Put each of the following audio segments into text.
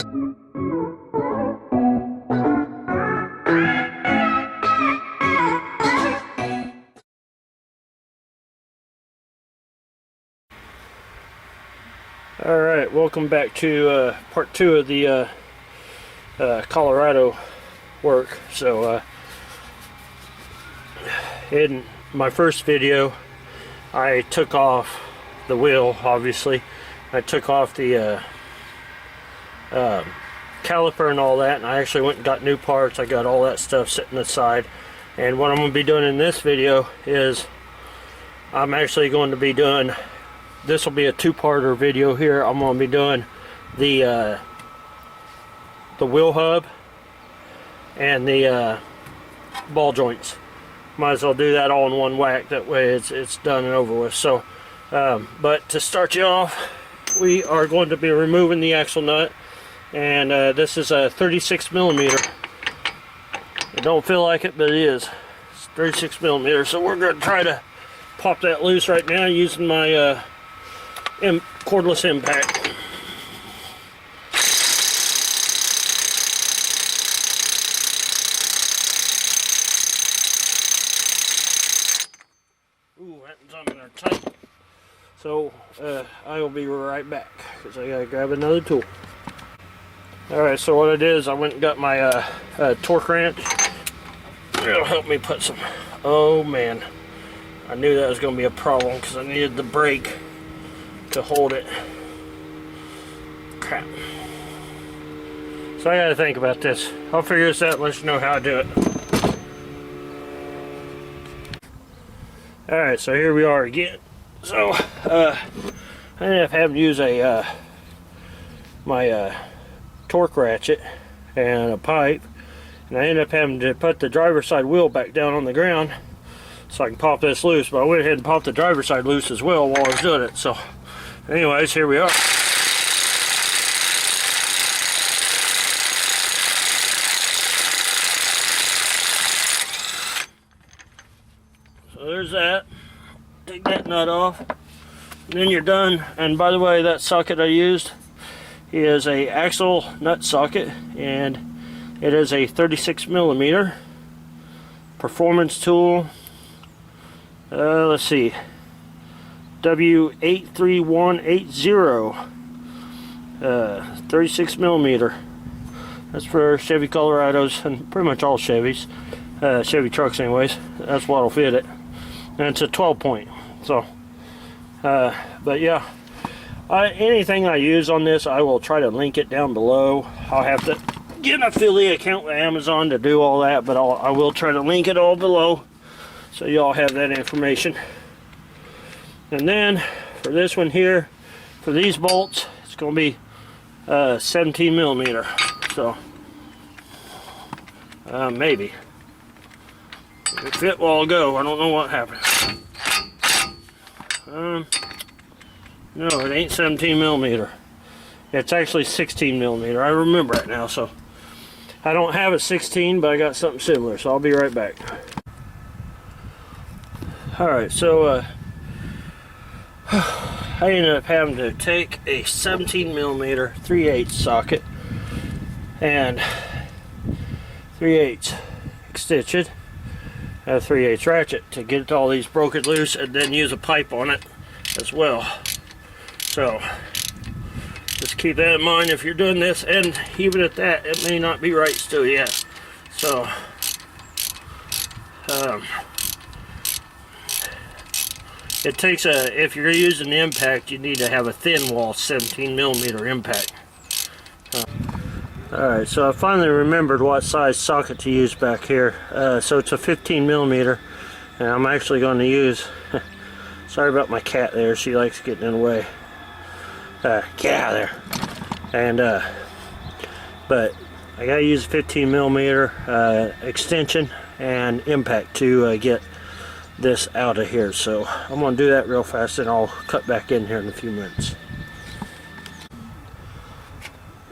Alright, welcome back to part 2 of the Colorado work. So in my first video I took off the wheel, obviously. I took off the caliper and all that, and I actually went and got new parts. I got all that stuff sitting aside, and what I'm going to be doing in this video is I'm actually going to be doing, this will be a two-parter video here. I'm going to be doing the wheel hub and the ball joints. Might as well do that all in one whack, that way it's done and over with. So but to start you off, we are going to be removing the axle nut, and this is a 36 millimeter. It don't feel like it, but it is. It's 36 millimeter. So we're going to try to pop that loose right now using my cordless impact. Ooh, that one's on there tight. So I will be right back because I gotta grab another tool. Alright, so what I did is I went and got my torque wrench. It'll help me put some, oh man, I knew that was going to be a problem because I needed the brake to hold it. Crap. So I gotta think about this. I'll figure this out and let you know how I do it. Alright, so here we are again. So I ended up having to use a my torque ratchet and a pipe, and I ended up having to put the driver's side wheel back down on the ground so I can pop this loose. But I went ahead and popped the driver's side loose as well while I was doing it. So anyways, here we are. So there's that. Take that nut off, and then you're done. And by the way, that socket I used is a axle nut socket, and it is a 36 millimeter performance tool. Let's see, W83180, 36 millimeter. That's for Chevy Colorados and pretty much all Chevys, Chevy trucks anyways. That's what'll fit it, and it's a 12 point. So but yeah, anything I use on this, I will try to link it down below. I'll have to get an affiliate account with Amazon to do all that, but I will try to link it all below so y'all have that information. And then for this one here, for these bolts, it's going to be 17 millimeter. So maybe if it fit while ago, I don't know what happened. No, it ain't 17 millimeter. It's actually 16 millimeter. I remember it now. So I don't have a 16, but I got something similar. So I'll be right back. Alright, so I ended up having to take a 17 millimeter 3/8 socket and 3/8 extension, a 3/8 ratchet to get all these broken loose, and then use a pipe on it as well. So just keep that in mind if you're doing this, and even at that, it may not be right still yet. So it takes if you're using the impact, you need to have a thin wall 17 millimeter impact. Alright, so I finally remembered what size socket to use back here. So it's a 15 millimeter, and I'm actually going to use, sorry about my cat there, she likes getting in the way. Get out of there. And but I gotta use a 15 millimeter extension and impact to get this out of here. So I'm gonna do that real fast, and I'll cut back in here in a few minutes.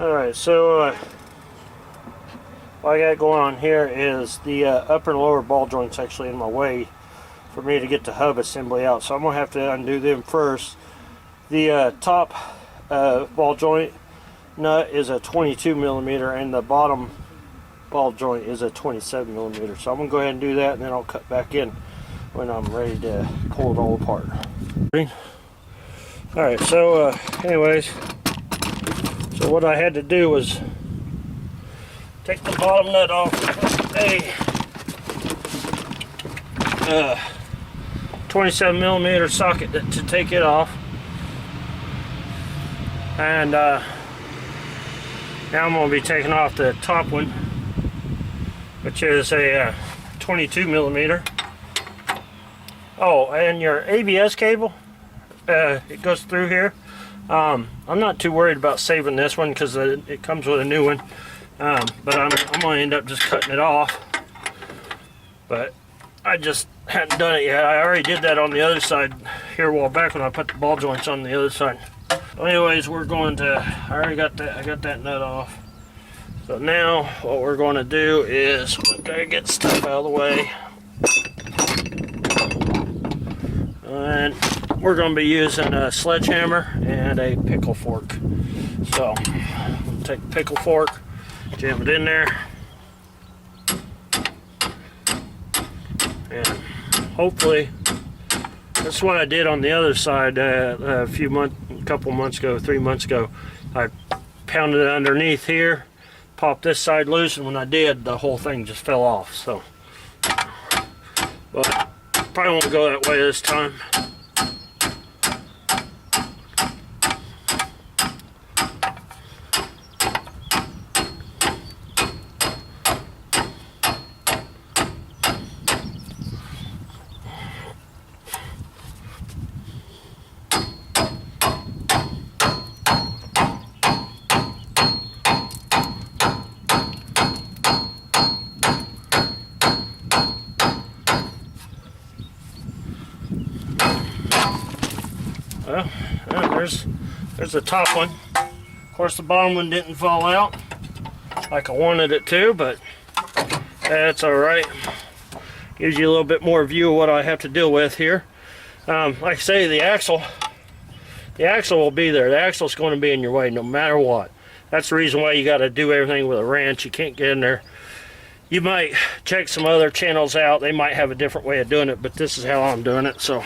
Alright, so what I got going on here is the upper and lower ball joints actually in my way for me to get the hub assembly out, so I'm gonna have to undo them first. The top ball joint nut is a 22 millimeter and the bottom ball joint is a 27 millimeter. So I'm gonna go ahead and do that, and then I'll cut back in when I'm ready to pull it all apart. Alright, so anyways, so what I had to do was take the bottom nut off a 27 millimeter socket to take it off, and now I'm going to be taking off the top one, which is a 22 millimeter. Oh, and your ABS cable, it goes through here. I'm not too worried about saving this one because it comes with a new one, but I'm going to end up just cutting it off. But I just hadn't done it yet. I already did that on the other side here a while back when I put the ball joints on the other side. Anyways, we're going to, I already got that, I got that nut off. So now what we're going to do is we're going to get stuff out of the way. And we're going to be using a sledgehammer and a pickle fork. So I'm going to take the pickle fork, jam it in there, and hopefully that's what I did on the other side a couple months ago, 3 months ago. I pounded it underneath here, popped this side loose, and when I did, the whole thing just fell off. So, but probably won't go that way this time. Well, there's the top one. Of course, the bottom one didn't fall out like I wanted it to, but that's all right. Gives you a little bit more view of what I have to deal with here. Like I say, the axle will be there. The axle's going to be in your way no matter what. That's the reason why you got to do everything with a wrench. You can't get in there. You might check some other channels out. They might have a different way of doing it, but this is how I'm doing it. So.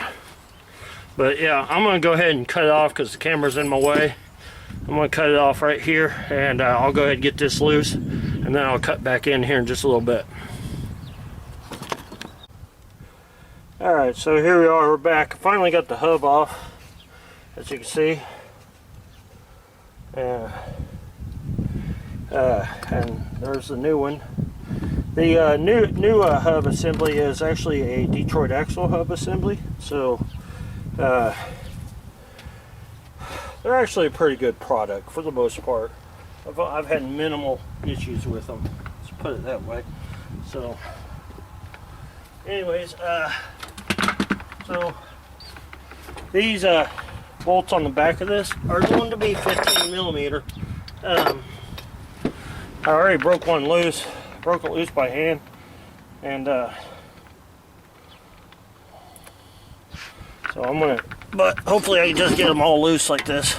But yeah, I'm going to go ahead and cut it off because the camera's in my way. I'm going to cut it off right here, and I'll go ahead and get this loose, and then I'll cut back in here in just a little bit. Alright, so here we are, we're back. Finally got the hub off, as you can see. And there's the new one. The new hub assembly is actually a Detroit axle hub assembly, so they're actually a pretty good product for the most part. I've had minimal issues with them, let's put it that way. So anyways, so these bolts on the back of this are going to be 15 millimeter. I already broke one loose, broke it loose by hand, and so I'm gonna, but hopefully I can just get them all loose like this.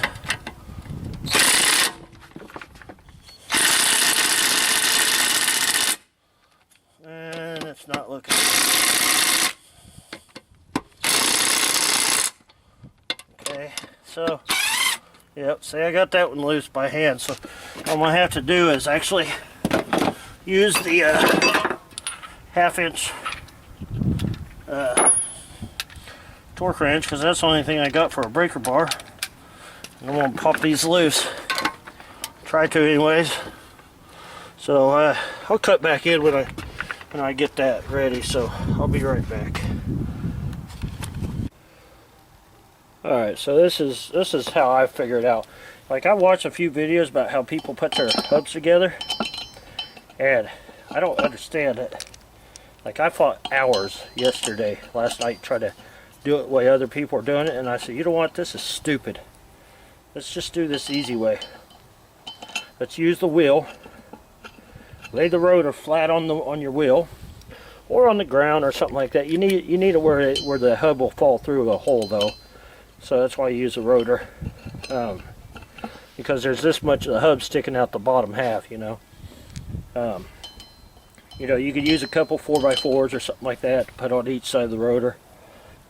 And it's not looking. Okay, so, yep, see, I got that one loose by hand, so what I'm gonna have to do is actually use the 1/2 inch torque wrench, because that's the only thing I got for a breaker bar. And I'm going to pop these loose. Try to anyways. So I'll cut back in when I get that ready, so I'll be right back. Alright, so this is how I figure it out. Like, I watched a few videos about how people put their hubs together, and I don't understand it. Like, I fought hours last night, trying to do it the way other people are doing it, and I said, you know what, this is stupid. Let's just do this easy way. Let's use the wheel, lay the rotor flat on your wheel, or on the ground or something like that. You need it where the hub will fall through a hole though, so that's why you use a rotor. because there's this much of the hub sticking out the bottom half, you know. You know, you could use a couple 4x4s or something like that to put on each side of the rotor.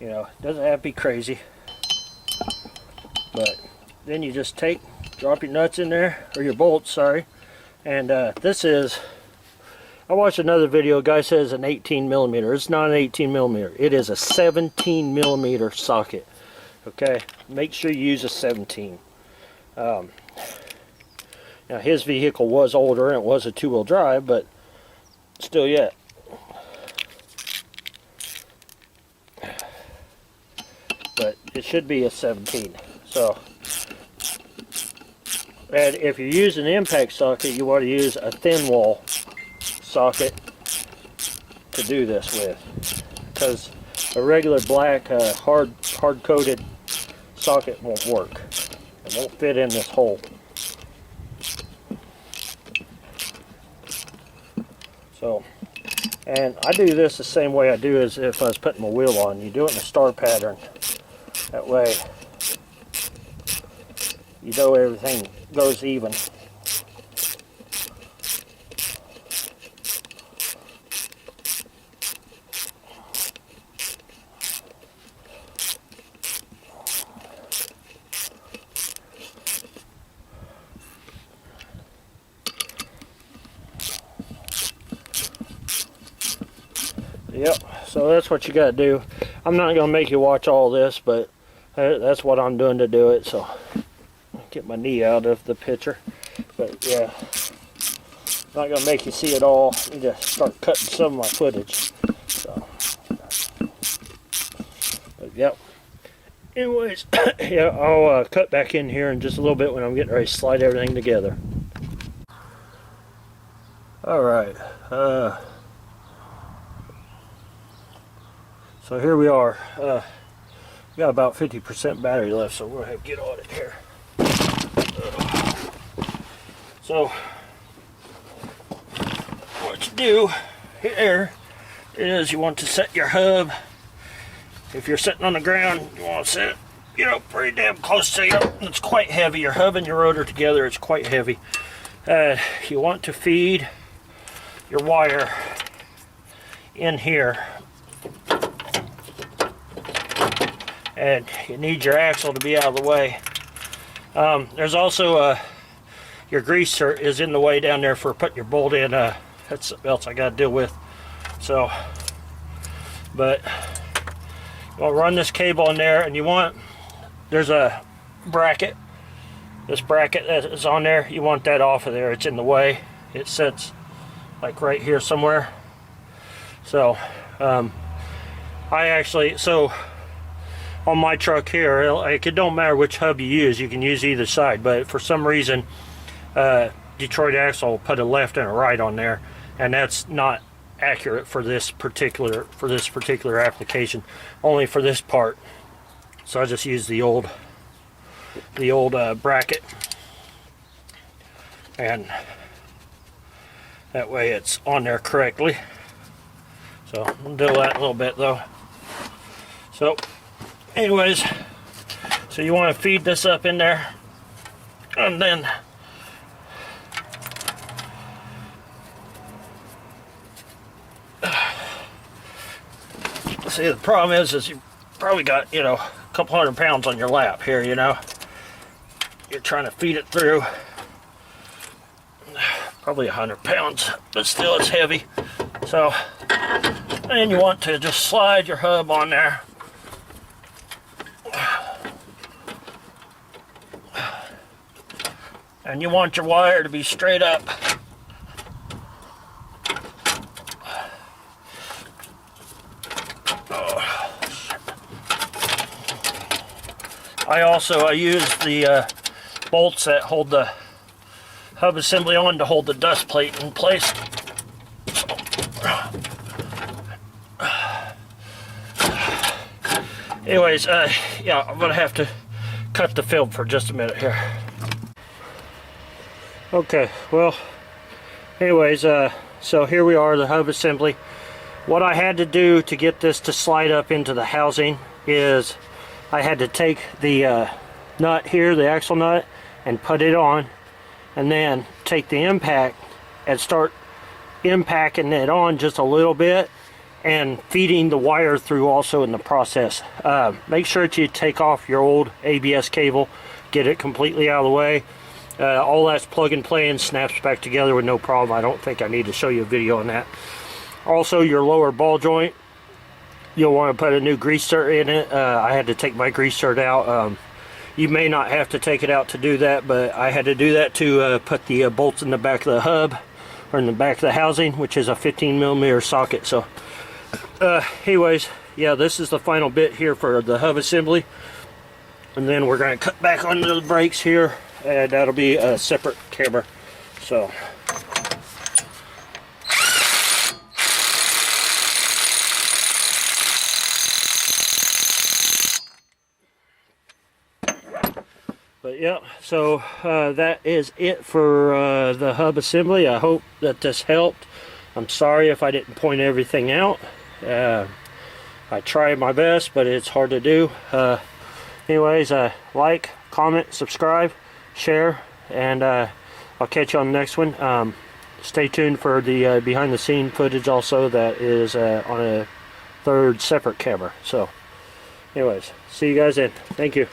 You know, it doesn't have to be crazy. But then you just drop your nuts in there, or your bolts, sorry. And this is, I watched another video, a guy says an 18 millimeter. It's not an 18 millimeter. It is a 17 millimeter socket. Okay, make sure you use a 17. Now his vehicle was older and it was a two-wheel drive, but still yet. But it should be a 17. So, and if you're using an impact socket, you want to use a thin wall socket to do this with, because a regular black hard coated socket won't work. It won't fit in this hole. So, and I do this the same way I do as if I was putting my wheel on. You do it in a star pattern. That way you know everything goes even. Yep, so that's what you gotta do. I'm not gonna make you watch all this, but that's what I'm doing to do it. So get my knee out of the picture, but yeah, I'm not gonna make you see it all. I need to start cutting some of my footage. So, but yep. Anyways, yeah, I'll cut back in here in just a little bit when I'm getting ready to slide everything together. All right. So here we are. We got about 50% battery left, so we're gonna have to get on it here. So what you do here is you want to set your hub. If you're sitting on the ground, you want to set it, you know, pretty damn close to you. It's quite heavy. Your hub and your rotor together, it's quite heavy. You want to feed your wire in here. And you need your axle to be out of the way. There's also your greaser is in the way down there for putting your bolt in. That's something else I got to deal with. So, but you want to run this cable in there, and you want, there's a bracket. This bracket that is on there, you want that off of there. It's in the way. It sits like right here somewhere. So, I actually, so on my truck here, like, it don't matter which hub you can use either side, but for some reason Detroit Axle put a left and a right on there, and that's not accurate for this particular application, only for this part. So I just use the old bracket, and that way it's on there correctly. So I'll do that a little bit though. So anyways, so you want to feed this up in there, and then see, the problem is you probably got, you know, a couple 100 pounds on your lap here, you know. You're trying to feed it through. Probably 100 pounds, but still it's heavy. So, and you want to just slide your hub on there. And you want your wire to be straight up. I use the bolts that hold the hub assembly on to hold the dust plate in place. Anyways, yeah, I'm gonna have to cut the film for just a minute here. Okay, well, anyways, so here we are, the hub assembly. What I had to do to get this to slide up into the housing is I had to take the nut here, the axle nut, and put it on, and then take the impact and start impacting it on just a little bit and feeding the wire through also in the process. Make sure that you take off your old ABS cable, get it completely out of the way. All that's plug and play and snaps back together with no problem. I don't think I need to show you a video on that. Also, your lower ball joint, you'll want to put a new grease zerk in it. I had to take my grease zerk out. You may not have to take it out to do that, but I had to do that to put the bolts in the back of the hub, or in the back of the housing, which is a 15mm socket. So anyways, yeah, this is the final bit here for the hub assembly, and then we're going to cut back onto the brakes here, and that'll be a separate camera. So but yeah, so that is it for the hub assembly. I hope that this helped. I'm sorry if I didn't point everything out. I try my best, but it's hard to do. Anyways, like, comment, subscribe, share, and I'll catch you on the next one. Stay tuned for the behind the scene footage also that is on a third separate camera. So anyways, see you guys then. Thank you.